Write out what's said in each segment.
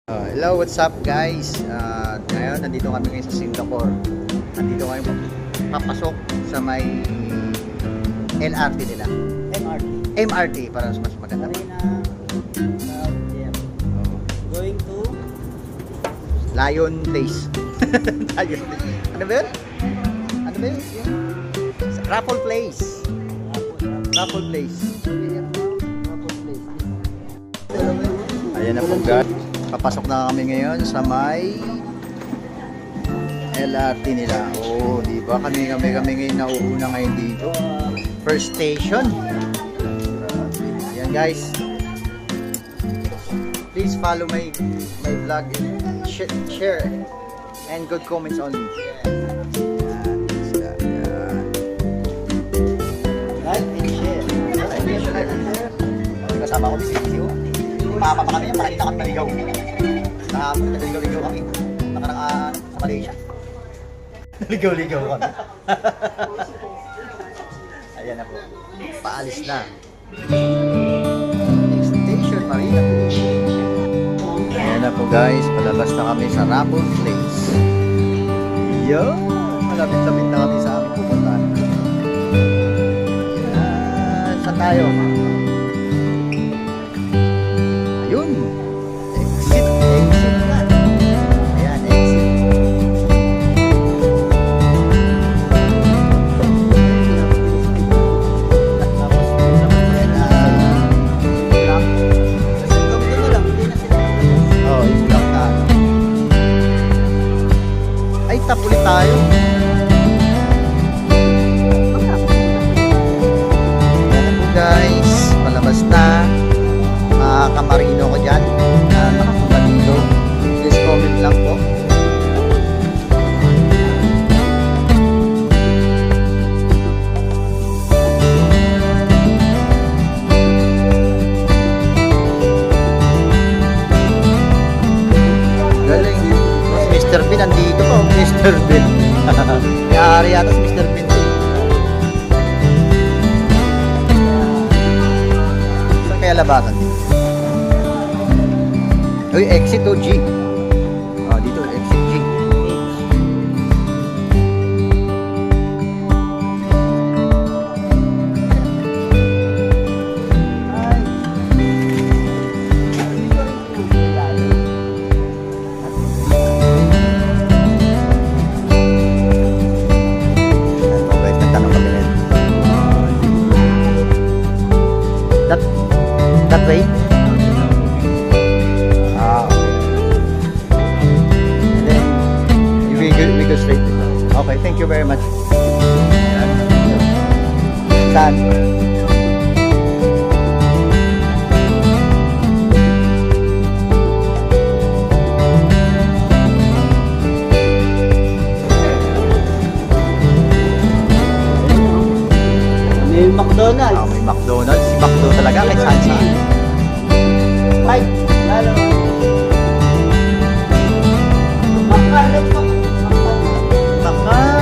Hello, what's up guys? Ngayon, nandito kami ngayon sa Singapore. Nandito kami papasok sa may LRT nila. MRT, para mas maganda. Going to Lion Place. Lion Place. Ano ba yun? Ano ba yun? Raffle Place. Raffle Place. Ayan na po guys. Papasok na kami ngayon sa may LRT nila. Oh, di ba? Kami ngayon nauuna ngayon dito. First station. Ayan guys. Please follow my vlog and share and good comments only. like and share. Kasama ko si Sisio. Papa pa kami yan, para dito kami naligaw. Naligaw-ligaw kami. Nakaraan sa Malaysia. Naligaw-ligaw kami. Ayan na po. Paalis na. Next station, Marina. Ayan na po guys. Palabas na kami sa Raffle Place. Yo! Malapit-lapit na kami sa aming pupuntahan. Saan tayo? Ayun. Exit na. Ayan, exit. Tapos, oh, yung block na. Ay, tap ulit tayo. Ayan po guys. Palabas na. Kamarino ko dyan na nakapunta dito. Please comment lang po. Galing. Si Mr. Bean andito po. Mr. Bean. May-ari yata si Mr. Bean. Saan kaya labasan dito? Uy, exit o G. Dito, exit G. That way? We go straight. Okay, thank you very much. Saan? May McDonald's. May McDonald's. Si McDo talaga kahit saan saan. Ay, lalo.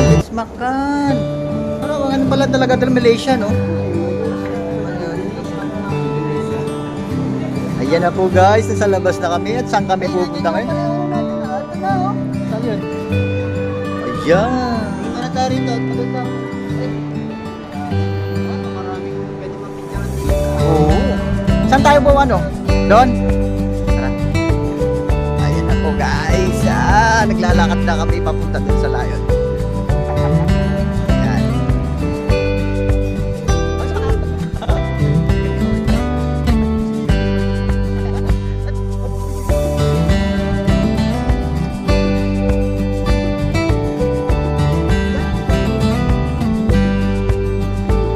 Let's makan. Ano pala talaga ng Malaysia, no? Ayan na po guys, nasa labas na kami. At saan kami pupunta ngayon? Saan yun? Ayan. Para tayo rito. Oo. Saan tayo po ano? Doon? Tara. Ayan na po guys. Naglalakad na kami papunta dun sa Lion. Ayan.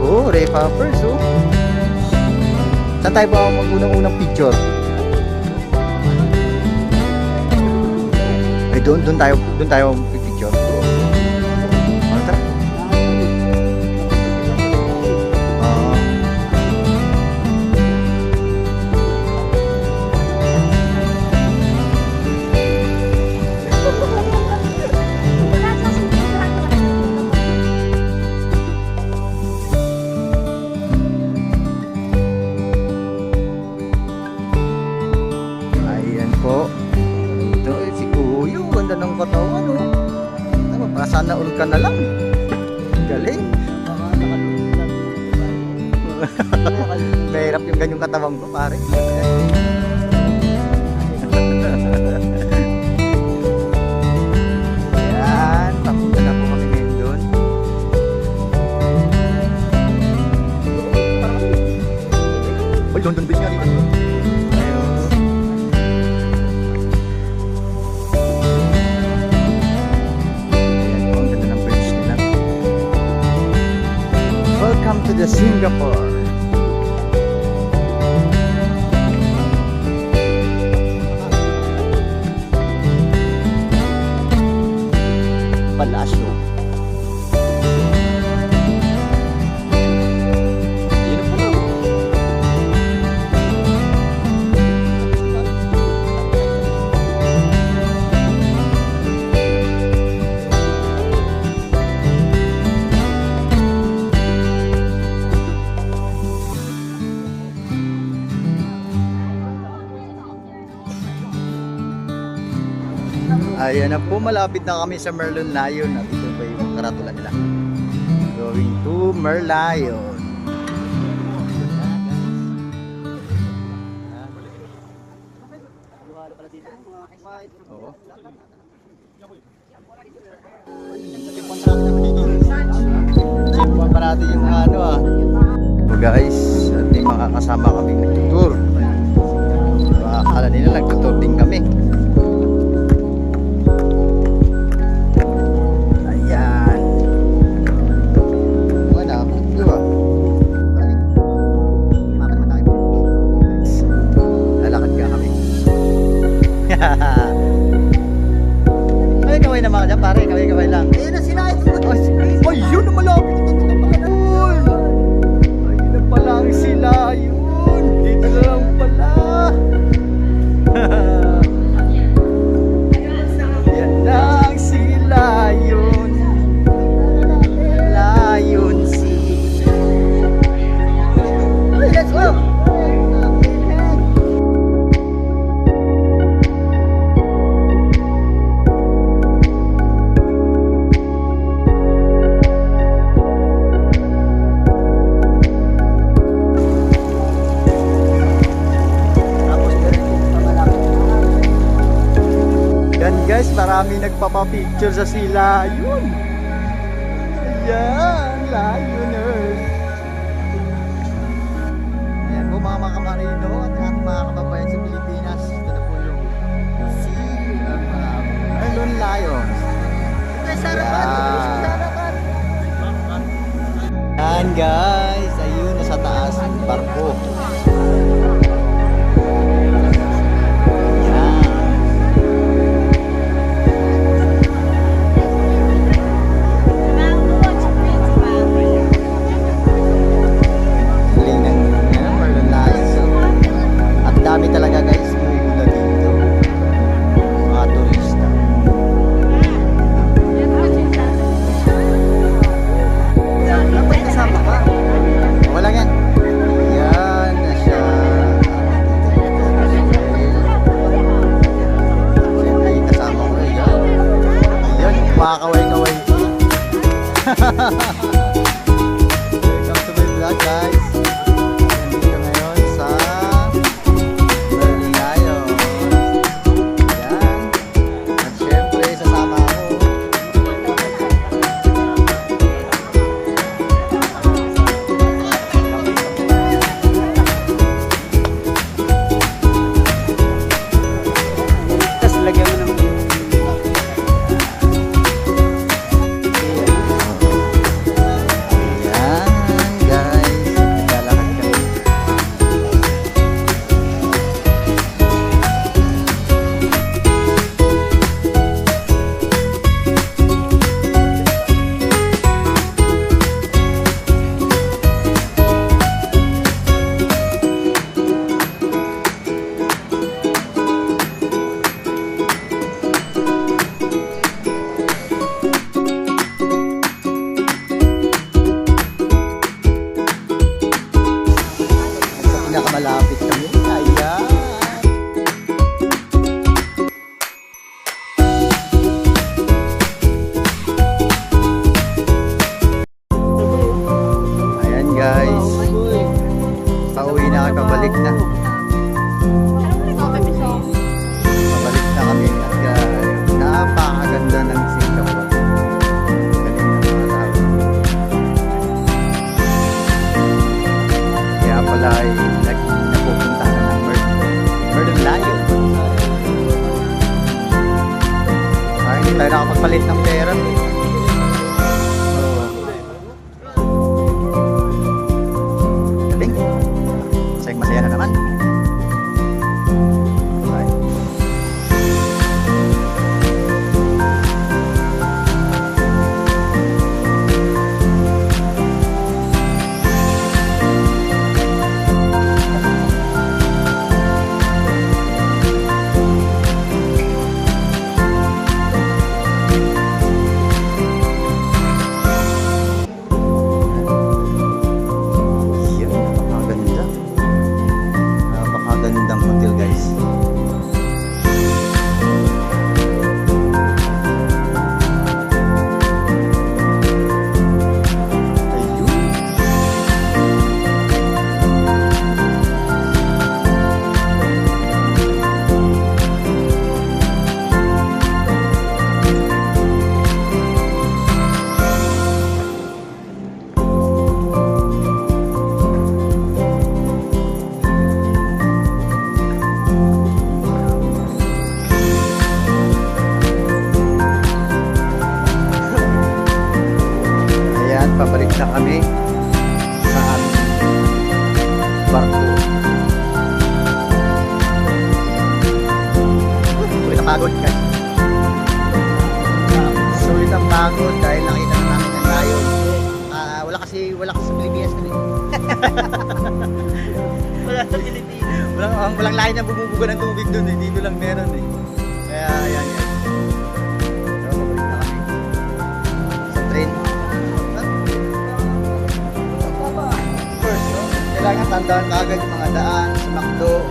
Oh, Ray Poppers, oh. Saan tayo ba mag-unang picture? Ay, doon tayo picture. Ano tara? Ayan po. katawan, oh. Ano, para sana all ka na lang. Galing. Baka nakalulog lang. Mahirap yung ganyong katawan ko, pare. Yan, papunta na po kami ngayon doon. Uy, London Bridge nga dito. Ayun. Ayan po, ang ganda ng bridge nila. Welcome to the Singapore. Palasyo. Ayun na pala. Ayan na po, malapit na kami sa Merlion Lion. At ito pa yung karatula nila. Going to Merlion. Oo. Tingnan pa natin yung ano ah. So guys, at may mga kasama kami nagtutur. Akala nila nagtutur din kami. Ayan. Wala ako. Diba? Balik. Makan naman tayo. Lalakad ka kami. Ay, kaway na mga dyan pare. Kaway lang. Ayun na sila. Ay, yun na malapit. Ayun na pala ang sila. Yun. Dito na lang pala. Yan na ang sila. Yun. Lion Sea. Let's go! Tapos meron yung pamalaki. Yan guys, marami nagpapapicture sa sila. Yun. Ayan, Lioners. Ayan po mga kamarino at ating mga kababayan sa Pilipinas. Ito na po yung Merlion Lions. Ay, sarapan! Yeah. Sarapan! Yan guys, ayun nasa taas ang barko. Yan. Galing ng Merlion Lions. At dami talaga guys, pumipula dito. Mga turista. Dapat kasama ka. palit ng pera. Oo. Galing. Masaya na naman. Bye. Yan, napakaganda. Napakagandang hotel, guys. Ayun. Ayan, pabalik na kami sa aming barko. Sulit ang pagod, guys. Sulit ang pagod dahil nakita na namin ang layon. Wala kasi sa Pilipinas kami. Wala sa Pilipinas. Walang layon na bumubuga ng tubig doon eh. Dito lang meron eh. Kaya ayan guys. So, pabalik na kami sa train. First, no? Kailangan tandaan ka agad yung mga daan, si McDo,